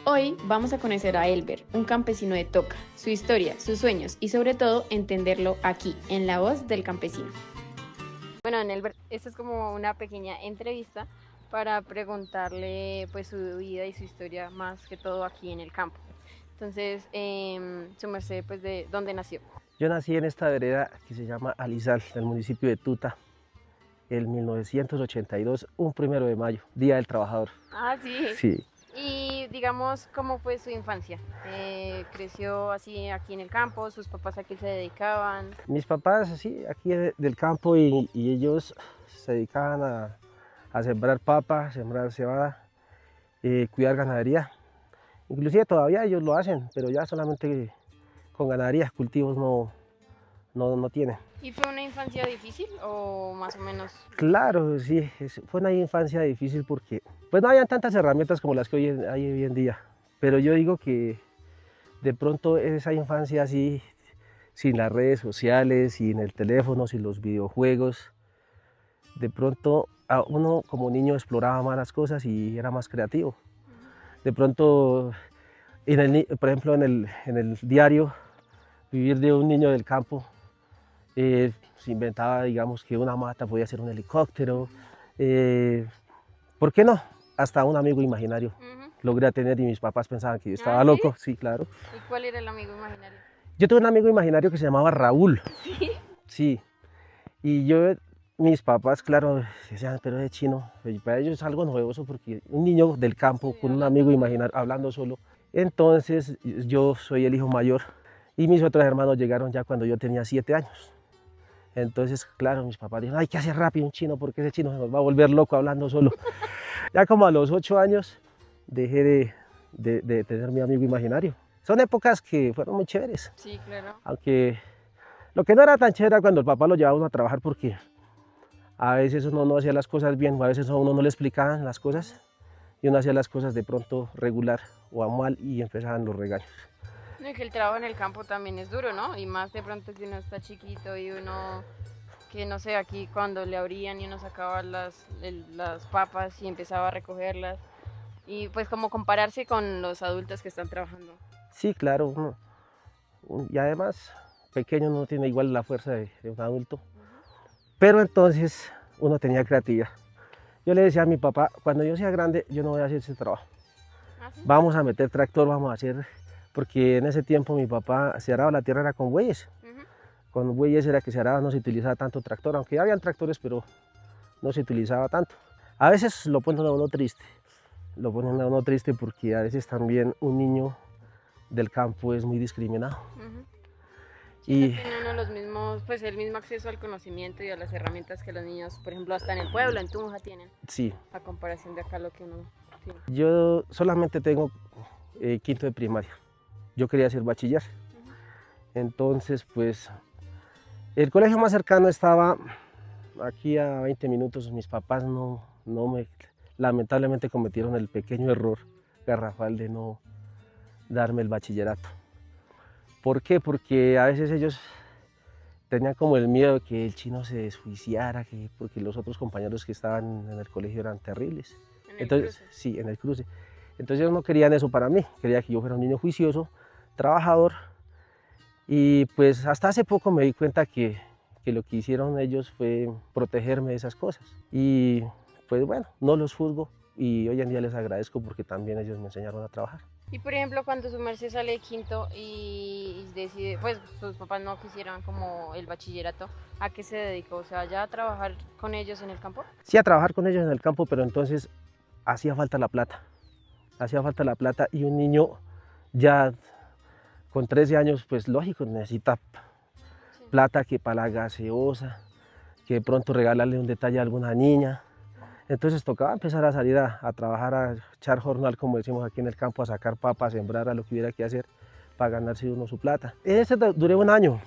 Hoy vamos a conocer a Elber, un campesino de Toca, su historia, sus sueños y sobre todo entenderlo aquí, en la voz del campesino. Bueno, Elber, esta es como una pequeña entrevista para preguntarle pues su vida y su historia más que todo aquí en el campo. Entonces, su merced, pues, ¿de dónde nació? Yo nací en esta vereda que se llama Alizal, del municipio de Tuta, en 1982, un 1 de mayo, Día del Trabajador. Ah, sí. Sí. Y digamos, ¿cómo fue su infancia? ¿Creció así aquí en el campo? ¿Sus papás a qué se dedicaban? Mis papás, sí, aquí del campo y ellos se dedicaban a sembrar papa, sembrar cebada, cuidar ganadería. Inclusive todavía ellos lo hacen, pero ya solamente con ganadería, cultivos no tienen. ¿Y fue una infancia difícil o más o menos? Claro, sí, fue una infancia difícil porque pues no habían tantas herramientas como las que hay hoy en día, pero yo digo que de pronto esa infancia así, sin las redes sociales, sin el teléfono, sin los videojuegos, de pronto uno como niño exploraba más las cosas y era más creativo. De pronto, por ejemplo, en el diario, vivir de un niño del campo, se inventaba, digamos, que una mata podía ser un helicóptero, ¿por qué no? Hasta un amigo imaginario logré tener y mis papás pensaban que yo estaba loco, sí, claro. ¿Y cuál era el amigo imaginario? Yo tuve un amigo imaginario que se llamaba Raúl. ¿Sí? Sí, y mis papás, claro, decían, pero es chino, y para ellos es algo novedoso porque un niño del campo con un amigo imaginario, hablando solo. Entonces yo soy el hijo mayor y mis otros hermanos llegaron ya cuando yo tenía 7 años. Entonces, claro, mis papás dijeron, hay que hacer rápido un chino porque ese chino se nos va a volver loco hablando solo. Ya como a los 8 años dejé de tener mi amigo imaginario. Son épocas que fueron muy chéveres. Sí, claro. Aunque lo que no era tan chévere era cuando el papá lo llevaba a uno a trabajar porque a veces uno no hacía las cosas bien o a veces a uno no le explicaban las cosas y uno hacía las cosas de pronto regular o a mal y empezaban los regaños. No, y que el trabajo en el campo también es duro, ¿no? Y más de pronto si uno está chiquito y uno, que no sé, aquí cuando le abrían y uno sacaba las papas y empezaba a recogerlas. Y pues como compararse con los adultos que están trabajando. Sí, claro, y además pequeño no tiene igual la fuerza de un adulto, pero entonces uno tenía creatividad. Yo le decía a mi papá, cuando yo sea grande yo no voy a hacer ese trabajo. ¿Ah, sí? Vamos a meter tractor, vamos a hacer, porque en ese tiempo mi papá se araba la tierra era con bueyes. Con bueyes era que se araba, no se utilizaba tanto tractor, aunque habían tractores, pero no se utilizaba tanto. A veces lo ponen a uno triste, porque a veces también un niño del campo es muy discriminado. Sí, Y no tiene uno los mismos, pues el mismo acceso al conocimiento y a las herramientas que los niños, por ejemplo, hasta en el pueblo, en Tunja tienen, sí, a comparación de acá lo que uno tiene. yo solamente tengo quinto de primaria. Yo quería ser bachiller. Entonces, pues, el colegio más cercano estaba aquí a 20 minutos. Mis papás lamentablemente cometieron el pequeño error garrafal de no darme el bachillerato. ¿Por qué? Porque a veces ellos tenían como el miedo de que el chino se desjuiciara, porque los otros compañeros que estaban en el colegio eran terribles. Entonces, sí, en el cruce. Entonces ellos no querían eso para mí, querían que yo fuera un niño juicioso, trabajador. Y pues hasta hace poco me di cuenta que lo que hicieron ellos fue protegerme de esas cosas. Y pues bueno, no los juzgo y hoy en día les agradezco porque también ellos me enseñaron a trabajar. Y por ejemplo, cuando su merced sale de quinto y decide, pues sus papás no quisieran como el bachillerato, ¿a qué se dedicó? O sea, ¿ya a trabajar con ellos en el campo? Sí, a trabajar con ellos en el campo, pero entonces hacía falta la plata. Hacía falta la plata y un niño ya con 13 años, pues lógico, necesita plata que para la gaseosa, que de pronto regalarle un detalle a alguna niña. Entonces tocaba empezar a salir a trabajar, a echar jornal, como decimos aquí en el campo, a sacar papas, a sembrar, a lo que hubiera que hacer para ganarse uno su plata. En ese duré un año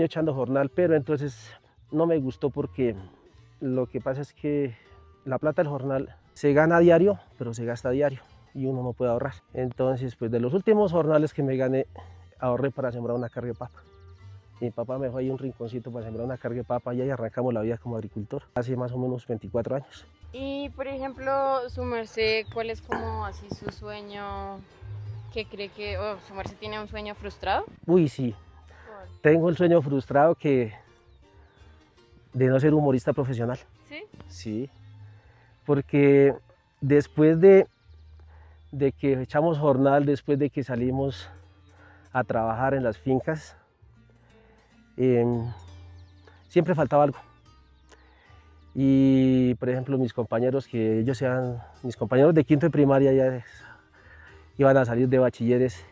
echando jornal, pero entonces no me gustó porque lo que pasa es que la plata del jornal se gana a diario, pero se gasta a diario y uno no puede ahorrar. Entonces, pues de los últimos jornales que me gané, ahorré para sembrar una carga de papa. Mi papá me dejó ahí un rinconcito para sembrar una carga de papa y ahí arrancamos la vida como agricultor, hace más o menos 24 años. Y por ejemplo, su merced, ¿cuál es como así su sueño ¿Qué cree que su merced tiene un sueño frustrado? Uy, sí, tengo el sueño frustrado de no ser humorista profesional. ¿Sí? Sí, porque después de que echamos jornal, después de que salimos a trabajar en las fincas, siempre faltaba algo. Y por ejemplo mis compañeros, mis compañeros de quinto de primaria ya iban a salir de bachilleres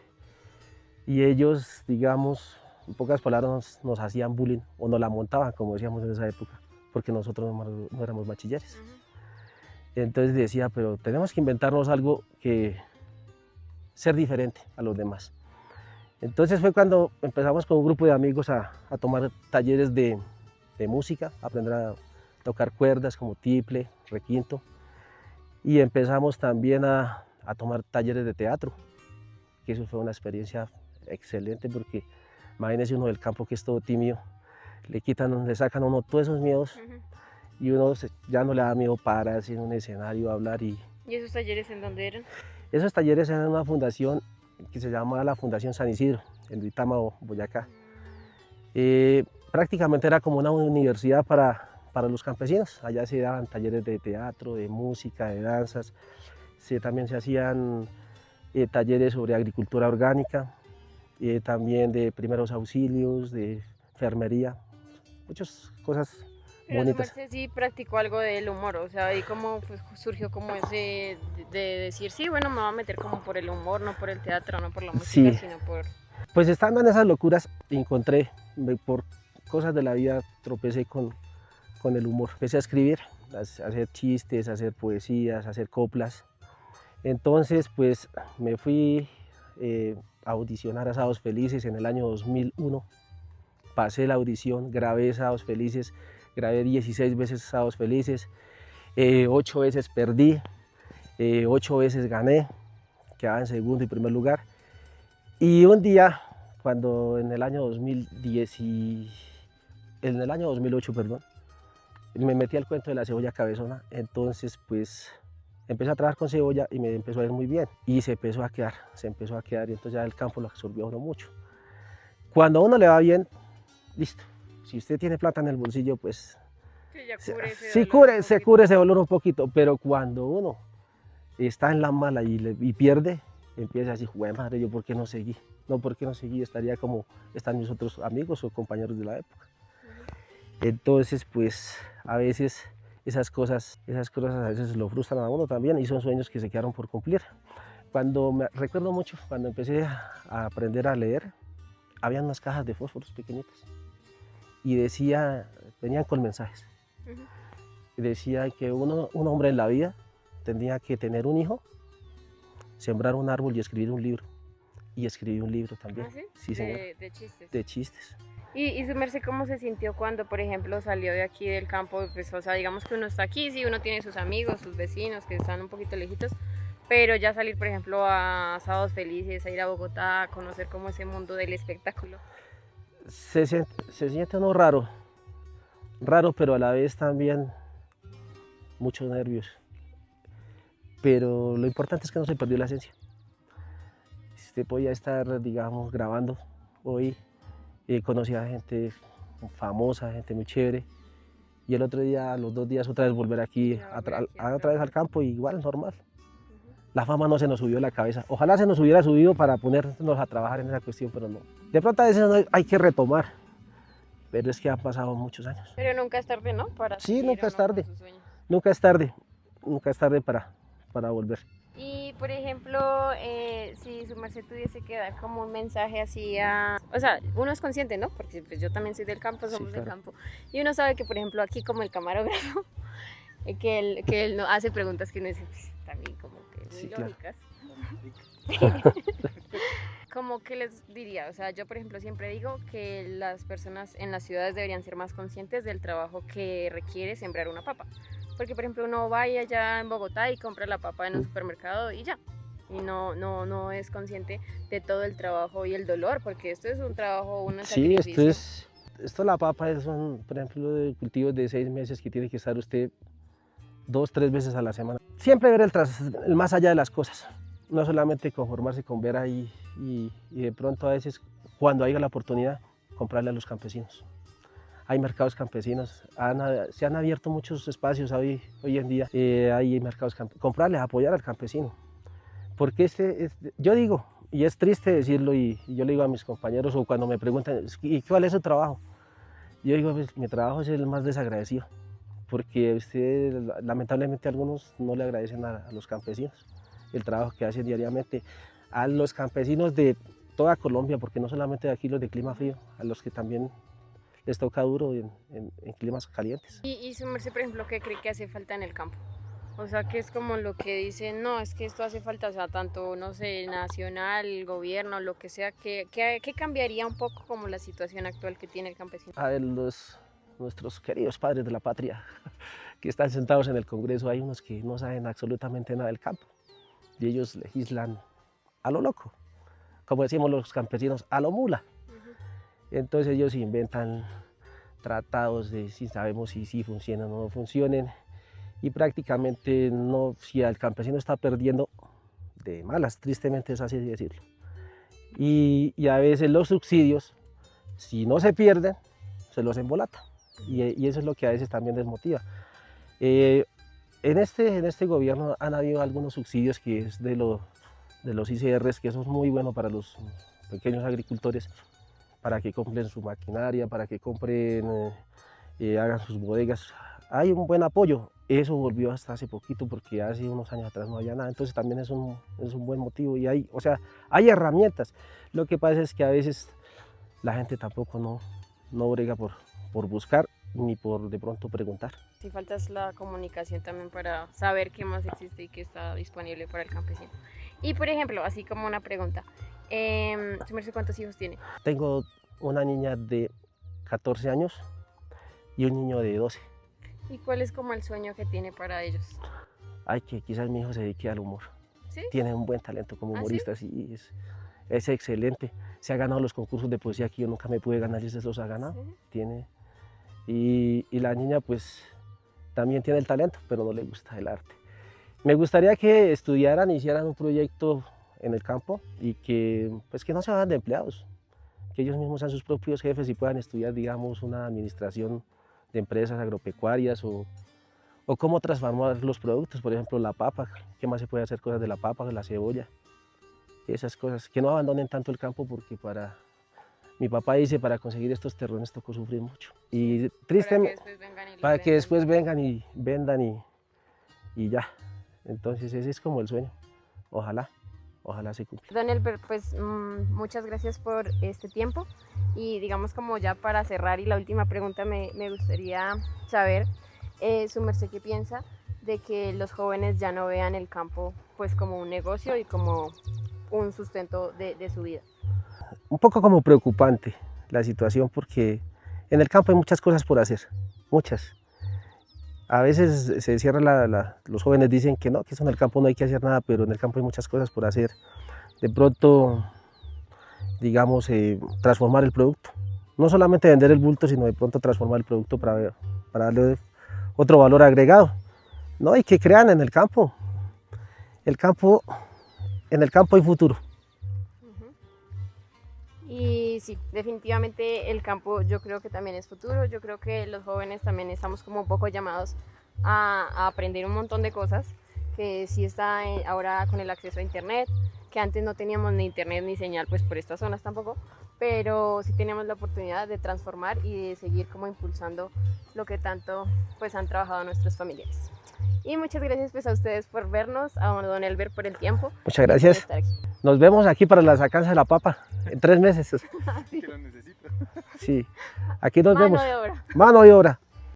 y ellos, digamos, en pocas palabras nos hacían bullying o nos la montaban, como decíamos en esa época, porque nosotros no éramos bachilleres. Entonces decía, pero tenemos que inventarnos algo ser diferente a los demás. Entonces fue cuando empezamos con un grupo de amigos a tomar talleres de música, aprender a tocar cuerdas como tiple, requinto, y empezamos también a tomar talleres de teatro, que eso fue una experiencia excelente porque imagínese uno del campo que es todo tímido, le sacan a uno todos esos miedos y uno ya no le da miedo pararse en un escenario a hablar. ¿Y esos talleres en dónde eran? Esos talleres eran en una fundación que se llama la Fundación San Isidro, en Duitama, Boyacá. Prácticamente era como una universidad para los campesinos. Allá se daban talleres de teatro, de música, de danzas. También se hacían talleres sobre agricultura orgánica, también de primeros auxilios, de enfermería, muchas cosas bonitas. Pero sí practicó algo del humor, o sea, ¿y cómo pues, surgió como ese de decir, sí, bueno, me voy a meter como por el humor, no por el teatro, no por la música, sí, sino por... Pues estando en esas locuras, encontré, por cosas de la vida, tropecé con el humor. Empecé a escribir, a hacer chistes, a hacer poesías, a hacer coplas. Entonces, pues me fui a audicionar a Sábados Felices en el año 2001. Pasé la audición, grabé Sábados Felices, grabé 16 veces Sábados Felices, 8 veces perdí, 8 veces gané, quedaba en segundo y primer lugar. Y un día, cuando en el año 2008, perdón, me metí al cuento de la cebolla cabezona, entonces pues empecé a trabajar con cebolla y me empezó a ir muy bien y se empezó a quedar y entonces ya el campo lo absorbió a uno mucho. Cuando a uno le va bien, listo, si usted tiene plata en el bolsillo, pues sí, ya cubre se cubre ese dolor un poquito, pero cuando uno está en la mala y pierde, empieza así, jue madre, ¿yo por qué no seguí? No, ¿por qué no seguí? Estaría como están mis otros amigos o compañeros de la época. Entonces, pues, a veces esas cosas a veces lo frustran a uno también y son sueños que se quedaron por cumplir. Recuerdo mucho, cuando empecé a aprender a leer, habían unas cajas de fósforos pequeñitas y venían con mensajes. Y decía que un hombre en la vida tenía que tener un hijo, sembrar un árbol y escribir un libro. Y escribí un libro también. ¿Ah, sí? Sí, señor. De chistes. De chistes. ¿Y su merced cómo se sintió cuando, por ejemplo, salió de aquí del campo? Pues, o sea, digamos que uno está aquí, sí, uno tiene sus amigos, sus vecinos que están un poquito lejitos, pero ya salir, por ejemplo, a Sábados Felices, a ir a Bogotá, a conocer como ese mundo del espectáculo. Se siente uno raro, pero a la vez también muchos nervios. Pero lo importante es que no se perdió la esencia. Usted podía estar, digamos, grabando hoy, conocí a gente famosa, gente muy chévere, y el otro día, los 2 días, otra vez volver aquí, otra vez al campo, y igual, normal. La fama no se nos subió a la cabeza. Ojalá se nos hubiera subido para ponernos a trabajar en esa cuestión, pero no. De pronto a veces hay que retomar, pero es que han pasado muchos años. Pero nunca es tarde, ¿no? Sí, nunca es tarde. Nunca es tarde para volver. Y, por ejemplo, si su merced tuviese que dar como un mensaje así o sea, uno es consciente, ¿no? Porque pues, yo también soy del campo, somos del campo. Y uno sabe que, por ejemplo, aquí como el camarógrafo, que él no hace preguntas que uno dice, pues, también como que muy lógicas. Claro. Como que les diría, o sea, yo por ejemplo siempre digo que las personas en las ciudades deberían ser más conscientes del trabajo que requiere sembrar una papa. Porque por ejemplo uno va allá en Bogotá y compra la papa en un supermercado y ya. Y no es consciente de todo el trabajo y el dolor, porque esto es un trabajo, un sacrificio. Sí, la papa son, por ejemplo, de cultivos de 6 meses que tiene que estar usted 2, 3 veces a la semana. Siempre ver el más allá de las cosas. no solamente conformarse con ver ahí y de pronto a veces cuando haya la oportunidad comprarle a los campesinos. Hay mercados campesinos, se han abierto muchos espacios hoy en día, hay mercados campesinos, comprarles, apoyar al campesino. Porque yo digo, y es triste decirlo, y yo le digo a mis compañeros o cuando me preguntan, ¿y cuál es su trabajo? Yo digo, pues, mi trabajo es el más desagradecido, porque lamentablemente algunos no le agradecen a los campesinos el trabajo que hacen diariamente, a los campesinos de toda Colombia, porque no solamente de aquí los de clima frío, a los que también les toca duro en climas calientes. Y su merced, por ejemplo, ¿qué cree que hace falta en el campo? O sea, que es como lo que dicen, no, es que esto hace falta, o sea, tanto, no sé, nacional, gobierno, lo que sea, ¿qué cambiaría un poco como la situación actual que tiene el campesino? A ver, nuestros queridos padres de la patria que están sentados en el Congreso, hay unos que no saben absolutamente nada del campo y ellos legislan a lo loco, como decimos los campesinos, a lo mula. Entonces ellos inventan tratados de si sabemos si funcionan o no funcionen y prácticamente no, si el campesino está perdiendo de malas, tristemente es así de decirlo. Y a veces los subsidios, si no se pierden, se los embolatan y eso es lo que a veces también desmotiva. En este gobierno han habido algunos subsidios que es de los ICRs, que eso es muy bueno para los pequeños agricultores, para que compren su maquinaria, para que compren, hagan sus bodegas. Hay un buen apoyo, eso volvió hasta hace poquito porque hace unos años atrás no había nada, entonces también es un buen motivo y hay herramientas. Lo que pasa es que a veces la gente tampoco no brega por buscar ni por de pronto preguntar. Sí, falta es la comunicación también para saber qué más existe y qué está disponible para el campesino. Y por ejemplo, así como una pregunta, ¿su merced cuántos hijos tiene? Tengo una niña de 14 años y un niño de 12. ¿Y cuál es como el sueño que tiene para ellos? Ay, que quizás mi hijo se dedique al humor. ¿Sí? Tiene un buen talento como humorista, ¿Sí? sí, es excelente. Se ha ganado los concursos de poesía que yo nunca me pude ganar y se los ha ganado. ¿Sí? Tiene, y la niña pues también tiene el talento, pero no le gusta el arte. Me gustaría que estudiaran, hicieran un proyecto en el campo y que no se hagan de empleados, que ellos mismos sean sus propios jefes y puedan estudiar, digamos, una administración de empresas agropecuarias o cómo transformar los productos, por ejemplo, la papa, qué más se puede hacer cosas de la papa, de la cebolla, esas cosas, que no abandonen tanto el campo porque mi papá dice, para conseguir estos terrenos tocó sufrir mucho. Y tristemente, para que después vengan y vendan y ya. Entonces ese es como el sueño, ojalá se cumpla. Don Elber, pues muchas gracias por este tiempo y digamos como ya para cerrar y la última pregunta me gustaría saber su merced qué piensa de que los jóvenes ya no vean el campo pues como un negocio y como un sustento de su vida. Un poco como preocupante la situación porque en el campo hay muchas cosas por hacer, muchas. A veces se cierra los jóvenes dicen que no, que eso en el campo no hay que hacer nada, pero en el campo hay muchas cosas por hacer. De pronto, digamos, transformar el producto. No solamente vender el bulto, sino de pronto transformar el producto para darle otro valor agregado. ¿No? Y que crean en el campo. En el campo hay futuro. Y sí, definitivamente el campo yo creo que también es futuro, yo creo que los jóvenes también estamos como un poco llamados a aprender un montón de cosas, que sí está ahora con el acceso a internet, que antes no teníamos ni internet ni señal pues por estas zonas tampoco, pero sí teníamos la oportunidad de transformar y de seguir como impulsando lo que tanto pues han trabajado nuestros familiares. Y muchas gracias pues a ustedes por vernos, a don Elber por el tiempo. Muchas gracias. Nos vemos aquí para la sacanza de la papa en 3 meses. Sí. Sí, aquí nos vemos. Mano de obra. Mano de obra.